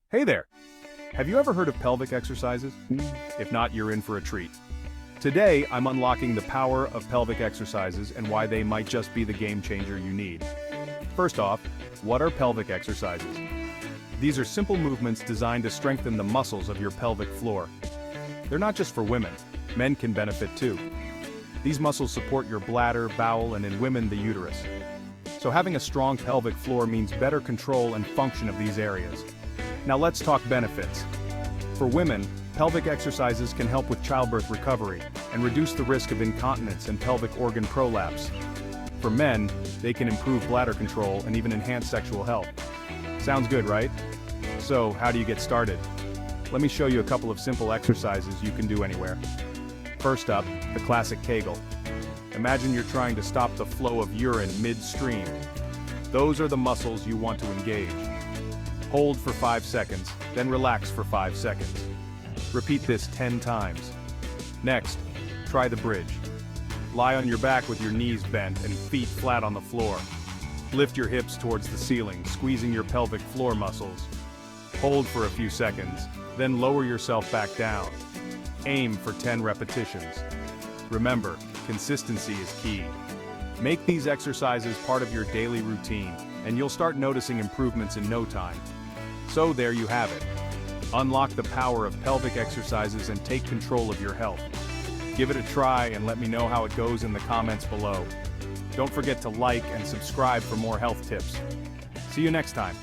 Hey there! Have you ever heard of pelvic exercises? If not, you're in for a treat. Today, I'm unlocking the power of pelvic exercises and why they might just be the game changer you need. First off, what are pelvic exercises? These are simple movements designed to strengthen the muscles of your pelvic floor. They're not just for women, men can benefit too. These muscles support your bladder, bowel, and in women, the uterus. So having a strong pelvic floor means better control and function of these areas. Now let's talk benefits. For women, pelvic exercises can help with childbirth recovery and reduce the risk of incontinence and pelvic organ prolapse. For men, they can improve bladder control and even enhance sexual health. Sounds good, right? So, how do you get started? Let me show you a couple of simple exercises you can do anywhere. First up, the classic Kegel. Imagine you're trying to stop the flow of urine midstream. Those are the muscles you want to engage. Hold for 5 seconds, then relax for 5 seconds. Repeat this 10 times. Next, try the bridge. Lie on your back with your knees bent and feet flat on the floor. Lift your hips towards the ceiling, squeezing your pelvic floor muscles. Hold for a few seconds, then lower yourself back down. Aim for 10 repetitions. Remember, consistency is key. Make these exercises part of your daily routine, and you'll start noticing improvements in no time. So there you have it. Unlock the power of pelvic exercises and take control of your health. Give it a try and let me know how it goes in the comments below. Don't forget to like and subscribe for more health tips. See you next time.